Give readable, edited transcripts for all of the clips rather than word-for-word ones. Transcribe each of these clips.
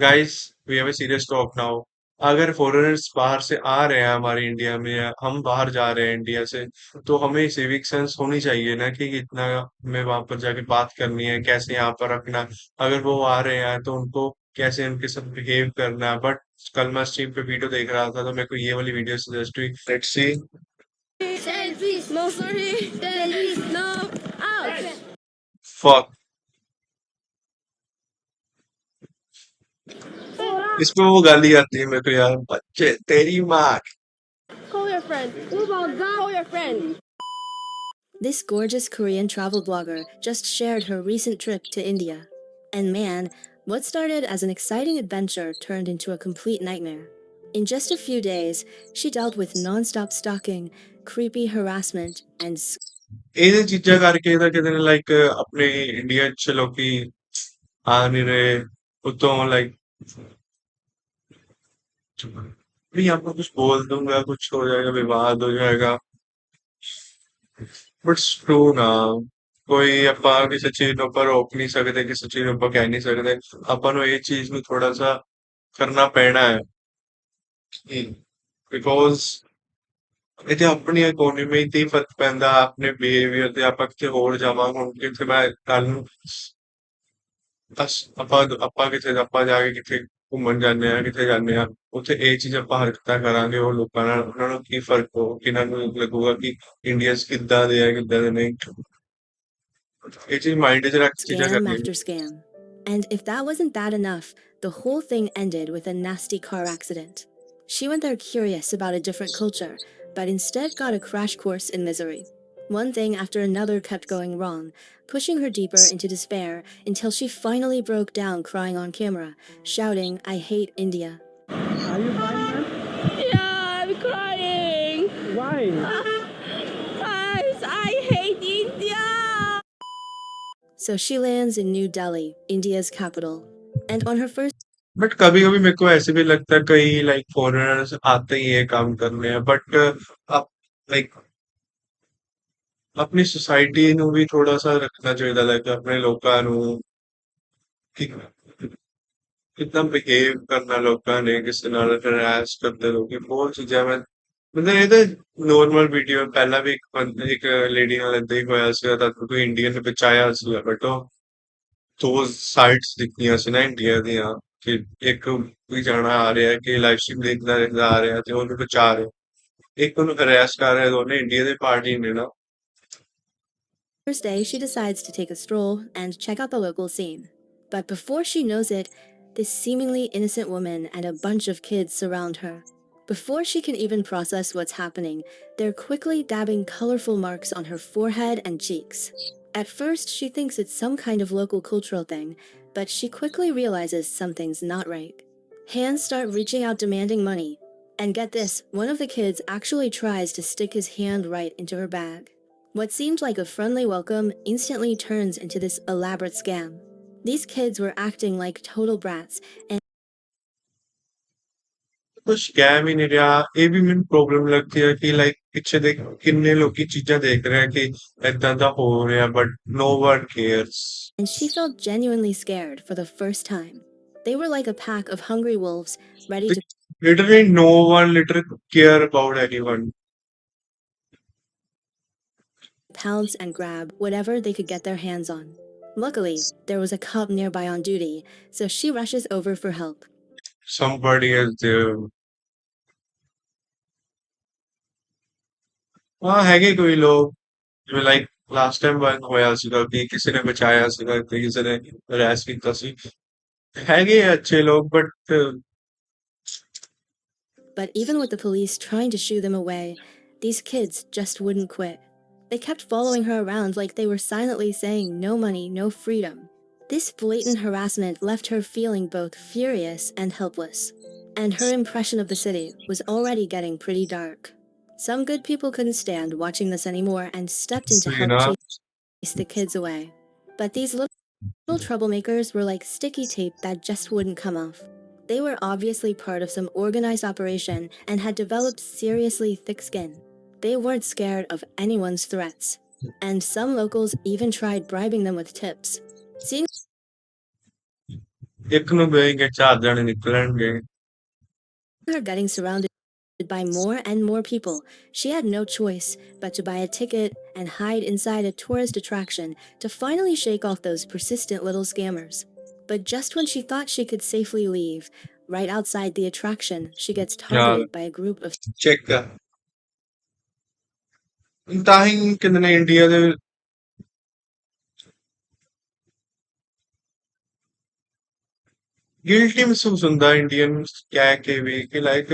Guys we have a serious talk now. अगर foreigners बाहर से आ रहे हैं हमारे इंडिया में या हम बाहर जा रहे हैं इंडिया से, तो हमें सिविक सेंस होनी चाहिए ना कि कितना हमें वहां पर जाके बात करनी है, कैसे यहाँ पर रखना। अगर वो आ रहे हैं तो उनको कैसे उनके साथ बिहेव करना है। बट कल मैं स्ट्रीम पे वीडियो देख रहा था तो मेरे को ये वाली वीडियो सजेस्ट हुई। Let's see. Selfies, no sorry. Selfies, no. Out. Fuck. इसमें वो गाली आती है मेरे को, यार बच्चे तेरी माँ। Call your friend. Call your friend. This gorgeous Korean travel blogger just shared her recent trip to India. And man, what started as an exciting adventure turned into a complete nightmare. In just a few days, she dealt with non-stop stalking, creepy harassment, and ਇਹ ਚੀਜ਼ਾਂ ਕਰਕੇ ਤਾਂ ਕਿਤੇ ਨਾ like ਆਪਣੇ India ਚ ਲੋਕੀ ਆ ਨਹੀਂ ਰਹੇ। ਉਤੋਂ लाइक भी आपको कुछ बोल दूंगा, कुछ हो जाएगा, विवाद हो जाएगा। बट ट्रू ना, कोई ਆਪਾਂ ਕਿਸੇ ਚੀਜ਼ ਨੂੰ ਆਪਾਂ ਰੋਕ ਨਹੀਂ ਸਕਦੇ, ਕਿਸੇ ਚੀਜ਼ ਨੂੰ ਆਪਾਂ ਕਹਿ ਨਹੀਂ ਸਕਦੇ। ਆਪਾਂ ਨੂੰ ਇਹ ਚੀਜ਼ ਨੂੰ ਥੋੜਾ ਸਾ ਕਰਨਾ ਪੈਣਾ ਹੈ ਬਿਕੋਜ਼ ਇਹਦੇ ਆਪਣੀ ਇਕਨੋਮੀ ਤੇ ਹੀ ਫਰਕ ਪੈਂਦਾ, ਆਪਣੇ ਬਿਹੇਵੀਅਰ ਤੇ। ਆਪਾਂ ਕਿਤੇ ਹੋਰ ਜਾਵਾਂਗੇ, ਹੁਣ ਕਿਤੇ ਮੈਂ ਕੱਲ ਨੂੰ ਬਸ ਆਪਾਂ ਕਿਤੇ ਆਪਾਂ ਜਾ ਕੇ ਕਿਤੇ ਘੁੰਮਣ ਜਾਂਦੇ ਆ, ਕਿਤੇ ਜਾਂਦੇ ਆ, ਉੱਥੇ ਇਹ ਚੀਜ਼ ਆਪਾਂ ਹਰਕਤਾਂ ਕਰਾਂਗੇ, ਉਹ ਲੋਕਾਂ ਨਾਲ ਉਹਨਾਂ ਨੂੰ ਕੀ ਫਰਕ ਹੋ, ਕਿਹਨਾਂ ਨੂੰ ਲੱਗੂਗਾ ਕਿ ਇੰਡੀਅਨਸ ਕਿੱਦਾਂ ਦੇ ਆ, ਕਿੱਦਾਂ ਦੇ ਨਹੀਂ। ਇਹ ਚੀਜ਼ ਮਾਈਂਡ 'ਚ ਰੱਖ ਕੇ ਚੀਜ਼ਾਂ scam ਕਰਨੀਆਂ। after scam. And if that wasn't bad enough, the whole thing ended with a nasty car accident. She went there curious about a different culture, but instead got a crash course in misery. One thing after another kept going wrong, pushing her deeper into despair until she finally broke down crying on camera, shouting, "I hate India." Are you fine, ma'am? Yeah, I'm crying. Why? I hate India. So she lands in New Delhi, India's capital. And on her first but कभी कभी मेरे को ऐसे भी लगता है कई like foreigners आते ही ये काम करने हैं, बट आप लाइक अपनी सोसाइटी ਨੂੰ ਵੀ ਥੋੜਾ ਸਾ ਰੱਖਣਾ ਚਾਹੀਦਾ, ਲਾਈਕ ਆਪਣੇ ਲੋਕਾਂ ਨੂੰ ਕਿ ਕਿੱਦਾਂ ਬਿਹੇਵ ਕਰਨਾ ਲੋਕਾਂ ਨੇ, ਕਿਸੇ ਨਾਲ ਹਰਾਸ ਕਰਦੇ ਲੋਕੀ, ਬਹੁਤ ਚੀਜ਼ਾਂ ਮੈਂ ਮਤਲਬ ਇਹ ਤਾਂ ਨੋਰਮਲ ਵੀਡੀਓ। ਪਹਿਲਾਂ ਵੀ ਇੱਕ ਲੇਡੀ ਨਾਲ ਏਦਾਂ ਹੀ ਹੋਇਆ ਸੀਗਾ ਤਾਂ ਕੋਈ ਇੰਡੀਅਨ ਨੇ ਬਚਾਇਆ ਸੀਗਾ, ਬਟ ਉਹ ਦੋ ਸਾਈਡਸ ਦਿਖਦੀਆਂ ਸੀ ਨਾ ਇੰਡੀਆ ਦੀਆਂ ਕਿ ਇੱਕ ਕੋਈ ਜਾਣਾ ਆ ਰਿਹਾ ਕਿ ਲਾਈਵ ਸਟ੍ਰੀਮ ਦੇਖਦਾ ਰਹਿੰਦਾ ਆ ਰਿਹਾ ਤੇ ਉਹਨੂੰ ਬਚਾ ਰਿਹਾ, ਇੱਕ ਉਹਨੂੰ ਹਰਾਸ ਕਰ ਰਿਹਾ, ਦੋਨੇ ਇੰਡੀਆ ਦੇ ਪਾਰਟੀ ਨੇ ਨਾ। day, she decides to take a stroll and check out the local scene. But before she knows it, this seemingly innocent woman and a bunch of kids surround her. Before she can even process what's happening, they're quickly dabbing colorful marks on her forehead and cheeks. At first, she thinks it's some kind of local cultural thing, but she quickly realizes something's not right. Hands start reaching out demanding money. And get this, one of the kids actually tries to stick his hand right into her bag. What seemed like a friendly welcome instantly turns into this elaborate scam. These kids were acting like total brats, and ਕੁਝ ਕਹਿ ਵੀ ਨਹੀਂ ਰਿਹਾ। ਇਹ ਵੀ ਮੈਨੂੰ problem ਲੱਗਦੀ ਹੈ ਕਿ like ਪਿੱਛੇ ਦੇ ਕਿੰਨੇ ਲੋਕੀ ਚੀਜ਼ਾਂ ਦੇਖ ਰਹੇ ਆ ਕਿ ਏਦਾਂ ਦਾ ਹੋ ਰਿਹਾ, but no one cares. she felt genuinely scared for the first time. They were like a pack of hungry wolves, ready to Literally no one literally care about anyone. pounce and grab whatever they could get their hands on. Luckily, there was a cop nearby on duty, so she rushes over for help. Somebody else there। हाँ ਹੈਗੇ ਕੋਈ ਲੋਕ ਜਿਵੇਂ like last time one ਹੋਇਆ ਸੀਗਾ ਕਿ ਕਿਸੇ ਨੇ ਬਚਾਇਆ ਸੀਗਾ ਤੇ ਕਿਸੇ ਨੇ ਰੈਸ ਕੀਤਾ ਸੀ। ਹੈਗੇ ਆ ਅੱਛੇ ਲੋਕ, but But even with the police trying to shoo them away, these kids just wouldn't quit. They kept following her around like they were silently saying no money, no freedom. This blatant harassment left her feeling both furious and helpless. And her impression of the city was already getting pretty dark. Some good people couldn't stand watching this anymore and stepped in to you help know chase the kids away. But these little troublemakers were like sticky tape that just wouldn't come off. They were obviously part of some organized operation and had developed seriously thick skin. They weren't scared of anyone's threats. And some locals even tried bribing them with tips. Seeing ਇੱਕ ਨੂੰ ਵੇਖ ਕੇ 4 ਜਣੇ ਨਿਕਲਣਗੇ। Her getting surrounded by more and more people, she had no choice but to buy a ticket and hide inside a tourist attraction to finally shake off those persistent little scammers. But just when she thought she could safely leave, right outside the attraction, she gets ਯਾਰ targeted by a group of check ਕਰ, ਤਾਂ ਹੀ ਕਹਿੰਦੇ ਨੇ India ਦੇ guilty ਮਹਿਸੂਸ ਹੁੰਦਾ Indian ਕਹਿ ਕੇ ਵੀ ਕਿ ਲਾਈਕ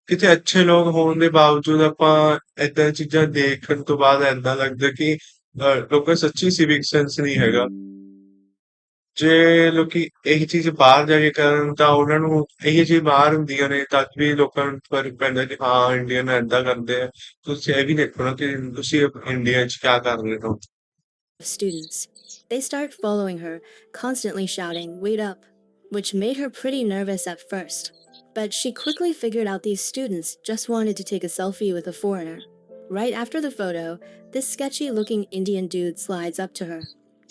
ਕਿਤੇ ਅੱਛੇ ਲੋਕ ਹੋਣ ਦੇ ਬਾਵਜੂਦ ਆਪਾਂ ਏਦਾਂ ਚੀਜ਼ਾਂ ਦੇਖਣ ਤੋਂ ਬਾਅਦ ਏਦਾਂ ਲੱਗਦਾ ਕਿ ਲੋਕਾਂ 'ਚ ਸੱਚੀ ਸਿਵਿਕ ਸੈਂਸ ਨਹੀਂ ਹੈਗਾ। ਜੇ ਲੋਕੀ ਇਹੀ ਚੀਜ਼ ਬਾਹਰ ਜਾ ਕੇ ਕਰਨ ਤਾਂ ਉਹਨਾਂ ਨੂੰ ਇਹੀ ਚੀਜ਼ ਬਾਹਰ ਹੁੰਦੀਆਂ ਨੇ ਤਦ ਵੀ ਲੋਕਾਂ ਨੂੰ ਫਰਕ ਪੈਂਦਾ ਕਿ ਹਾਂ ਇੰਡੀਅਨ ਏਦਾਂ ਕਰਦੇ ਆ। ਤੁਸੀਂ ਇਹ ਵੀ ਦੇਖੋ ਨਾ ਕਿ ਤੁਸੀਂ ਇੰਡੀਆ 'ਚ ਕਿਆ ਕਰ ਰਹੇ ਹੋ। students. They start following her, constantly shouting, "Wait up," which made her pretty nervous at first. But she quickly figured out these students just wanted to take a selfie with a foreigner. Right after the photo, this sketchy looking Indian dude slides up to her.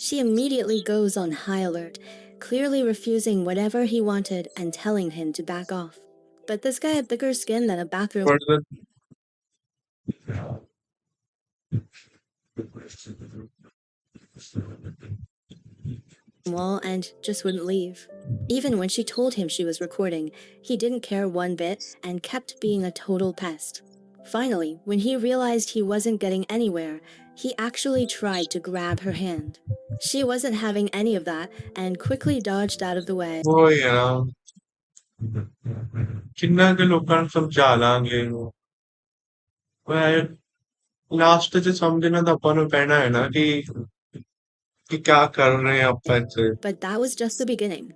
She immediately goes on high alert, clearly refusing whatever he wanted and telling him to back off. But this guy had thicker skin than a bathroom But wall and just wouldn't leave. Even when she told him she was recording, he didn't care one bit and kept being a total pest. Finally, when he realized he wasn't getting anywhere, he actually tried to grab her hand. She wasn't having any of that and quickly dodged out of the way. ਉਹ ਹੀ ਆ ਨਾ, ਕਿੰਨਾ ਕੁ ਲੋਕਾਂ ਨੂੰ ਸਮਝਾ ਲਾਂਗੇ। Last 'ਚ ਸਮਝਣਾ ਤਾਂ ਆਪਾਂ ਨੂੰ ਪੈਣਾ ਹੈ ਨਾ ਕਿ ਕਿਆ ਕਰ ਰਹੇ ਆ ਆਪਾਂ ਇੱਥੇ। But that was just the beginning.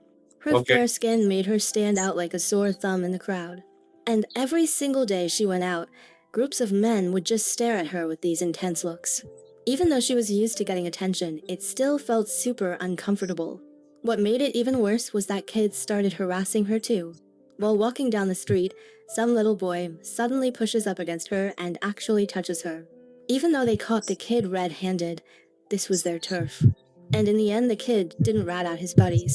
Her okay, fair skin made her stand out like a sore thumb in the crowd. And every single day she went out, groups of men would just stare at her with these intense looks. Even though she was used to getting attention, it still felt super uncomfortable. What made it even worse was that kids started harassing her too. While walking down the street, some little boy suddenly pushes up against her and actually touches her. Even though they caught the kid red-handed, this was their turf. And in the end, the kid didn't rat out his buddies.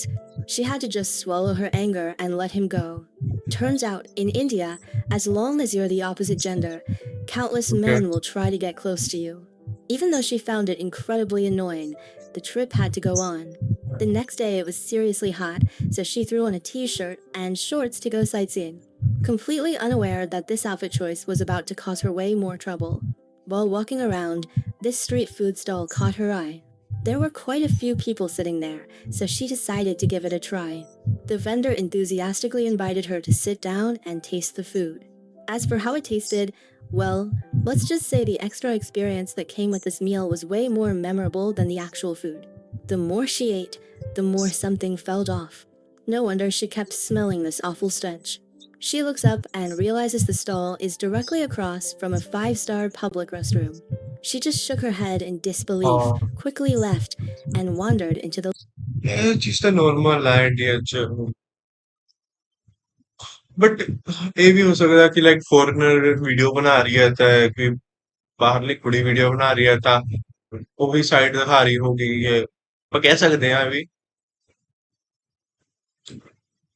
She had to just swallow her anger and let him go. Turns out, in India, as long as you're the opposite gender, countless okay. men will try to get close to you. Even though she found it incredibly annoying, the trip had to go on. The next day it was seriously hot, so she threw on a t-shirt and shorts to go sightseeing, completely unaware that this outfit choice was about to cause her way more trouble. While walking around, this street food stall caught her eye. There were quite a few people sitting there, so she decided to give it a try. The vendor enthusiastically invited her to sit down and taste the food. As for how it tasted, well, let's just say the extra experience that came with this meal was way more memorable than the actual food. The more she ate, the more something fell off. No wonder she kept smelling this awful stench. She looks up and realizes the stall is directly across from a 5-star public restroom. She just shook her head in disbelief, ਹਾਂ, quickly left, and wandered into the ਇਹ ਚੀਜ਼ ਤਾਂ normal ਹੈ India 'ਚ। But ਇਹ ਵੀ ਹੋ ਸਕਦਾ ਕਿ ਲਾਈਕ ਫੋਰਨਰ ਵੀਡੀਓ ਬਣਾ ਰਹੀ ਹੈ ਤਾਂ ਕੋਈ ਬਾਹਰਲੀ ਕੁੜੀ ਵੀਡੀਓ ਬਣਾ ਰਹੀ ਹੈ ਤਾਂ ਉਹ ਵੀ ਸਾਈਡ ਦਿਖਾ ਰਹੀ ਹੋਗੀ ਹੈ। ਆਪਾਂ ਕਹਿ ਸਕਦੇ ਹਾਂ ਇਹ ਵੀ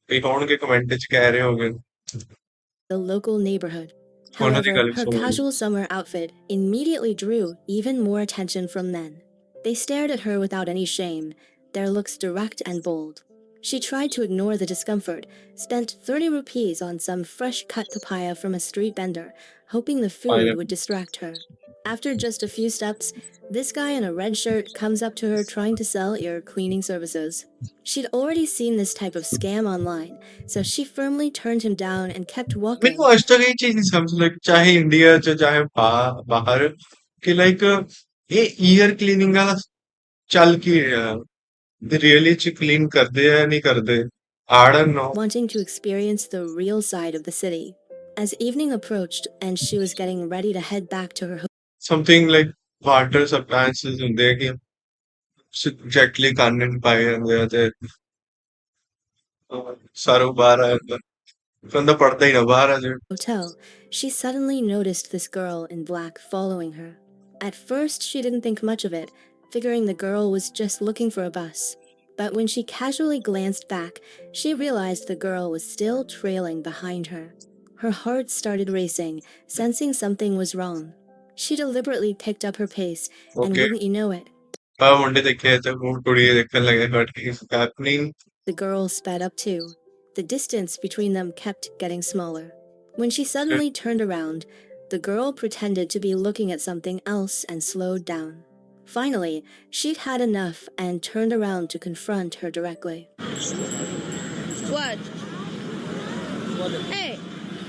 ਕਈ ਹੋਣਗੇ ਕਮੈਂਟ 'ਚ ਕਹਿ ਰਹੇ ਹੋਗੇ local neighborhood. ਉਹਨਾਂ ਦੀ However, ਗੱਲ her ਸੁਣੋ। casual summer outfit immediately drew even more attention from men. They stared at her without any shame, their looks direct and bold. She tried to ignore the discomfort, spent 30 rupees on some fresh cut papaya from a street vendor, hoping the food would distract her. After just a few steps, this guy in a red shirt comes up to her trying to sell ear cleaning services. She'd already seen this type of scam online, so she firmly turned him down and kept walking. ਮੈਨੂੰ ਅੱਜ ਤੱਕ ਇਹ ਚੀਜ਼ ਨਹੀਂ ਸਮਝ ਲੱਗ ਚਾਹੇ India 'ਚ ਚਾਹੇ ਬਾਹਰ ਕਿ ਲਾਈਕ ਇਹ ਈਅਰ ਕਲੀਨਿੰਗ ਵਾਲਾ ਚੱਲ ਕੀ ਰਿਹਾ ਰੀਅਲੀ ਚ ਕਲੀਨ ਕਰਦੇ ਆ ਨਹੀਂ ਕਰਦੇ I don't know Wanting to experience the real side of the city. As evening approached and she was getting ready to head back to her something like water appliances ਹੁੰਦੇ ਆ ਕਿ subjectly ਕੰਨ ਨਹੀਂ ਪਾਏ ਜਾਂਦੇ ਆ ਤੇ ਸਾਰੋਂ ਬਾਹਰ ਆ ਜਾਂਦਾ ਬੰਦਾ ਪੜਦਾ ਹੀ ਨਾ ਬਾਹਰ ਆ ਜਾਏ hotel, she suddenly noticed this girl in black following her. At first, she didn't think much of it, figuring the girl was just looking for a bus. But when she casually glanced back, she realized the girl was still trailing behind her. Her heart started racing, sensing something was wrong. She deliberately picked up her pace, and Okay. wouldn't you know it, One day देखे तो mood थोड़ी देखने लगे but it's happening. the girl sped up too. The distance between them kept getting smaller. When she suddenly turned around, the girl pretended to be looking at something else and slowed down. Finally, she'd had enough and turned around to confront her directly. What? Hey,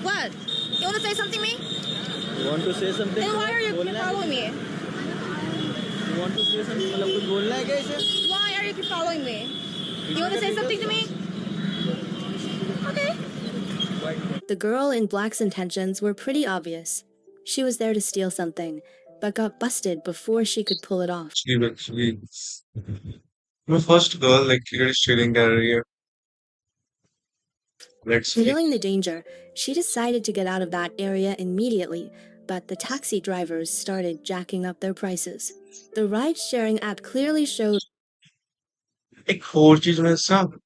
what? You want to say something to me? You want to say something? Then why are you बोलना है? following me? You want to say something? मतलब कुछ बोलना है क्या इसे? Why are you following me? You want to say something to me? Okay. The girl in black's intentions were pretty obvious. She was there to steal something, but got busted before she could pull it off. Actually, my first girl like clearly stealing career. Let's see. Feeling the danger, she decided to get out of that area immediately, but the taxi drivers started jacking up their prices. The ride-sharing app clearly showed एक और चीज मैं सब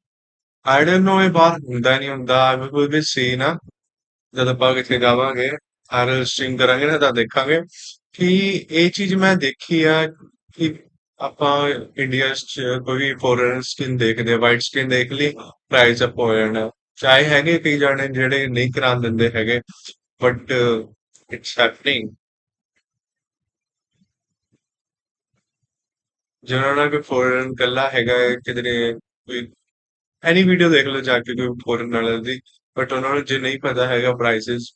I don't know ਇਹ ਬਾਹਰ ਹੁੰਦਾ ਨਹੀਂ ਹੁੰਦਾ I will be see ਨਾ ਜਦ ਆਪਾਂ ਕਿਤੇ ਜਾਵਾਂਗੇ ਆਰ ਸਟ੍ਰੀਮ ਕਰਾਂਗੇ ਨਾ ਤਾਂ ਦੇਖਾਂਗੇ ਕਿ ਇਹ ਚੀਜ਼ ਮੈਂ ਦੇਖੀ ਆ ਕਿ ਆਪਾਂ ਇੰਡੀਆ 'ਚ ਕੋਈ ਵੀ ਫੋਰਨ ਸਕਿਨ ਦੇਖਦੇ ਵਾਈਟ ਸਕਿਨ ਦੇਖ ਲਈ ਪ੍ਰਾਈਸ ਅਪ ਹੋ ਜਾਣਾ ਚਾਹੇ ਹੈਗੇ ਕਈ ਜਾਣੇ ਜਿਹੜੇ ਨਹੀਂ ਕਰਾਉਣ ਦਿੰਦੇ ਹੈਗੇ ਬਟ ਇਟਸ ਹੈਪਨਿੰਗ ਜਿਨ੍ਹਾਂ ਨਾਲ ਕੋਈ ਫੋਰਨ ਕੱਲਾ ਹੈਗਾ ਹੈ ਕਿਧਰੇ ਕੋਈ ਐਨੀ ਵੀਡੀਓ ਦੇਖ ਲਓ ਜਾ ਕੇ ਕੋਈ ਫੋਰਨ ਵਾਲੇ ਦੀ ਬਟ ਉਹਨਾਂ ਨੂੰ ਜੇ ਨਹੀਂ ਪਤਾ ਹੈਗਾ ਪ੍ਰਾਈਸਿਸ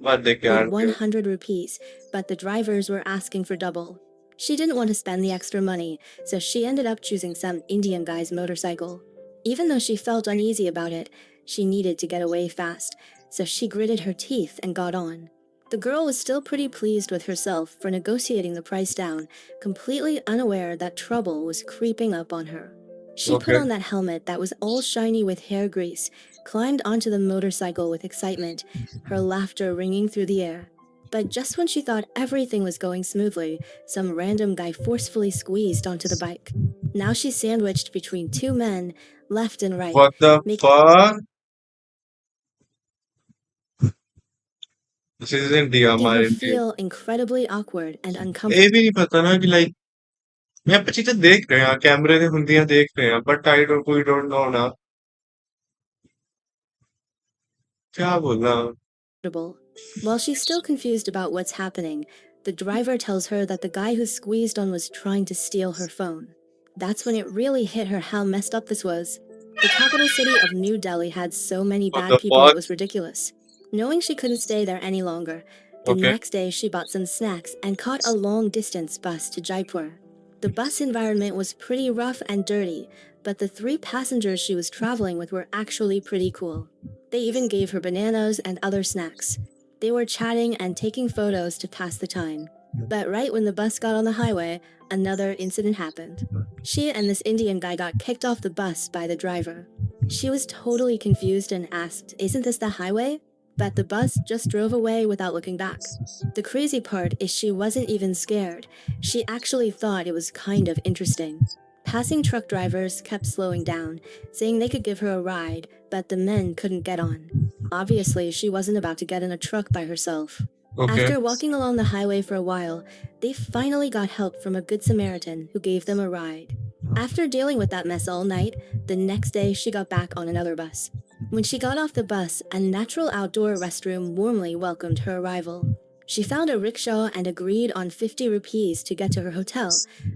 ਵੱਧ ਦੇ ਕੇ ਆਣਗੇ 100 rupees, but the drivers were asking for double. She didn't want to spend the extra money, so she ended up choosing some Indian guy's motorcycle. Even though she felt uneasy about it, she needed to get away fast, so she gritted her teeth and got on. The girl was still pretty pleased with herself for negotiating the price down, completely unaware that trouble was creeping up on her. She put Okay. on that helmet that was all shiny with hair grease, climbed onto the motorcycle with excitement, her laughter ringing through the air. But just when she thought everything was going smoothly, some random guy forcefully squeezed onto the bike. Now she's sandwiched between two men, left and right, What the fuck? This is India, making my her India. feel incredibly awkward and ਇਹ uncomfortable. ਵੀ ਨਹੀਂ ਪਤਾ ਨਾ ਕਿ like ਮੈਂ ਆਪਾਂ ਚੀਜ਼ਾਂ ਦੇਖ ਰਹੇ ਹਾਂ ਕੈਮਰੇ ਤੇ ਹੁੰਦੀਆਂ ਦੇਖ ਰਹੇ ਹਾਂ but I don't we don't know ਨਾ क्या बोलना While she's still confused about what's happening, the driver tells her that the guy who squeezed on was trying to steal her phone. That's when it really hit her how messed up this was. The capital city of New Delhi had so many what bad the people fuck it was ridiculous. Knowing she couldn't stay there any longer, the okay next day she bought some snacks and caught a long-distance bus to Jaipur. The bus environment was pretty rough and dirty, but the 3 passengers she was traveling with were actually pretty cool. They even gave her bananas and other snacks. They were chatting and taking photos to pass the time. But right when the bus got on the highway, another incident happened. She and this Indian guy got kicked off the bus by the driver. She was totally confused and asked, "Isn't this the highway?" But the bus just drove away without looking back. The crazy part is she wasn't even scared. She actually thought it was kind of interesting. Passing truck drivers kept slowing down, saying they could give her a ride, but the men couldn't get on. Obviously, she wasn't about to get in a truck by herself. okay After walking along the highway for a while, they finally got help from a good Samaritan who gave them a ride. After dealing with that mess all night, the next day she got back on another bus. When she got off the bus, a natural outdoor restroom warmly welcomed her arrival. She found a rickshaw and agreed on 50 rupees to get to her hotel,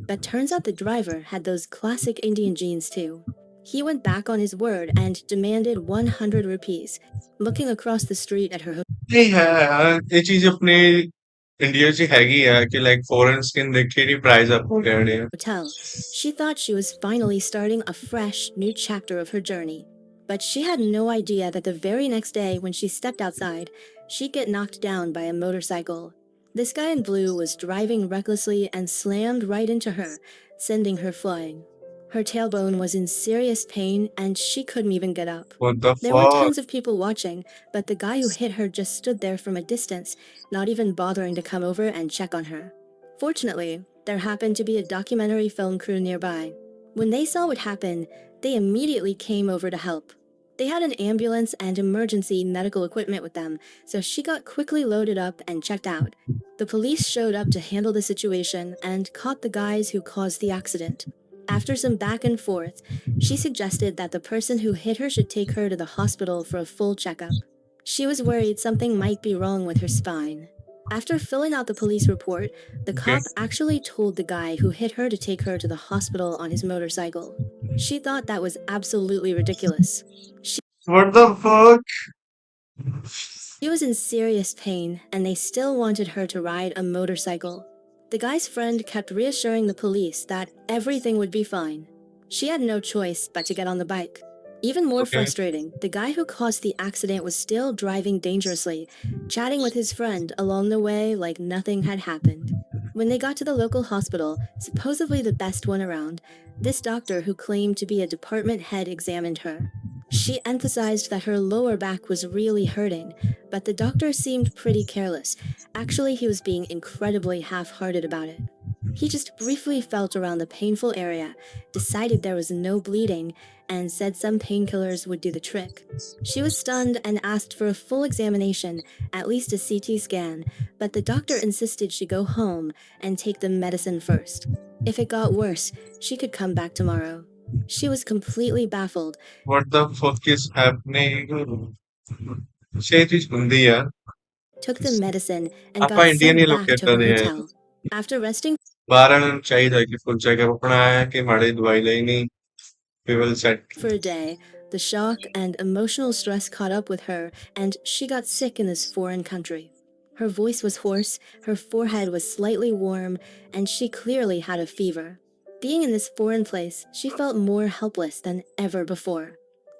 but turns out the driver had those classic Indian genes too. He went back on his word and demanded 100 rupees, looking across the street at her नहीं है यार ये चीज अपने India 'ਚ हैगी है कि लाइक फॉरेन स्किन देख के ही प्राइस अप हो गए ने hotel. She thought she was finally starting a fresh, new chapter of her journey. But she had no idea that the very next day when she stepped outside, she'd get knocked down by a motorcycle. This guy in blue was driving recklessly and slammed right into her, sending her flying. Her tailbone was in serious pain and she couldn't even get up. what the There were fuck tons of people watching, but the guy who hit her just stood there from a distance, not even bothering to come over and check on her. Fortunately, there happened to be a documentary film crew nearby. When they saw what happened, they immediately came over to help. They had an ambulance and emergency medical equipment with them, so she got quickly loaded up and checked out. The police showed up to handle the situation and caught the guys who caused the accident. After some back and forth, she suggested that the person who hit her should take her to the hospital for a full checkup. She was worried something might be wrong with her spine. After filling out the police report, the Okay. cop actually told the guy who hit her to take her to the hospital on his motorcycle. She thought that was absolutely ridiculous. What the fuck? She was in serious pain, and they still wanted her to ride a motorcycle. The guy's friend kept reassuring the police that everything would be fine. She had no choice but to get on the bike. Even more Okay. frustrating, the guy who caused the accident was still driving dangerously, chatting with his friend along the way like nothing had happened. When they got to the local hospital, supposedly the best one around, this doctor who claimed to be a department head examined her. She emphasized that her lower back was really hurting, but the doctor seemed pretty careless. Actually, he was being incredibly half-hearted about it. He just briefly felt around the painful area, decided there was no bleeding, and said some painkillers would do the trick. She was stunned and asked for a full examination, at least a CT scan, but the doctor insisted she go home and take the medicine first. If it got worse, she could come back tomorrow. She was completely baffled, What the fuck is happening? Say it is Hindi यार. took the medicine, and आपका got Indian ही sent लोग back to कहते her हैं hotel. After resting 12 ਨੂੰ ਚਾਹੀਦਾ ਕਿ ਫੁੱਲ checkup ਆਪਣਾ ਆਇਆ ਕਿ ਮਾੜੀ ਦਵਾਈ ਲਈ ਨਹੀਂ we will set. for a day, the shock and emotional stress caught up with her, and she got sick in this foreign country. Her voice was hoarse, her forehead was slightly warm, and she clearly had a fever. Being in this foreign place, she felt more helpless than ever before.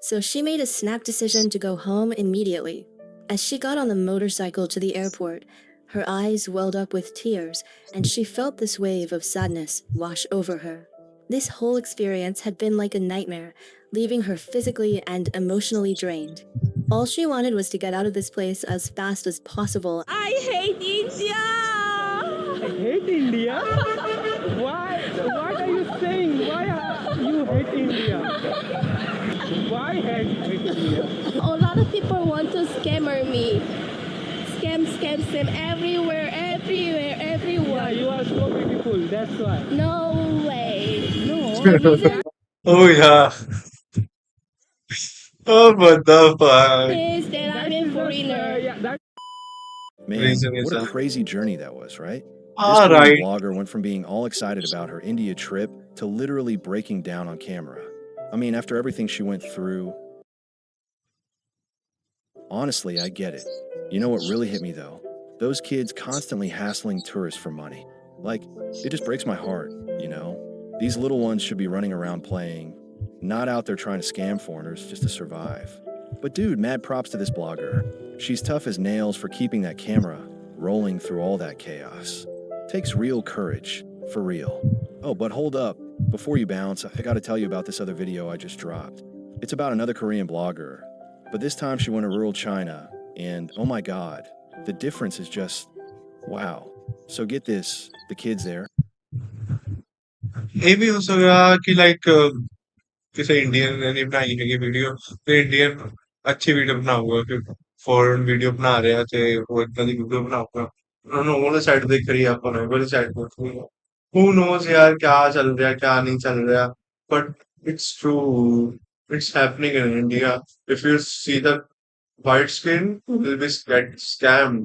So she made a snap decision to go home immediately. As she got on the motorcycle to the airport, her eyes welled up with tears, and she felt this wave of sadness wash over her. This whole experience had been like a nightmare, leaving her physically and emotionally drained. All she wanted was to get out of this place as fast as possible. I hate India! I hate India. Why? What are you saying? Why you hate India? Why hate India? A lot of people want to scammer me. Scam, scam, scam everywhere, everywhere, Yeah, everywhere. you are so beautiful. That's why. No way. No. The reason Oh yeah. Oh what the fuck. is that I'm a foreigner. Yeah, that. Man, Reason is what a that. crazy journey that was, right? This Ah Korean right. blogger went from being all excited about her India trip to literally breaking down on camera. I mean, after everything she went through, honestly, I get it. You know what really hit me though? Those kids constantly hassling tourists for money. Like, it just breaks my heart, you know? These little ones should be running around playing, not out there trying to scam foreigners just to survive. But dude, mad props to this blogger. She's tough as nails for keeping that camera rolling through all that chaos. Takes real courage, for real. Oh, but hold up. Before you bounce, I gotta tell you about this other video I just dropped. It's about another Korean blogger, but this time she went to rural China, and oh my god, the difference is just wow. So get this, the kids there. ये भी हो सकता कि like किसी Indian ने बनाई है ये वीडियो तो इंडियन अच्छी वीडियो बनाऊंगा कि फॉरेन वीडियो बना रहे थे वो इतना दी वीडियो बनाऊंगा उन्होंने वाली साइड देख रही है अपन वाली साइड देख who knows यार क्या चल रहा है क्या नहीं चल रहा but it's true it's happening in India if you see the white skin you will be get scammed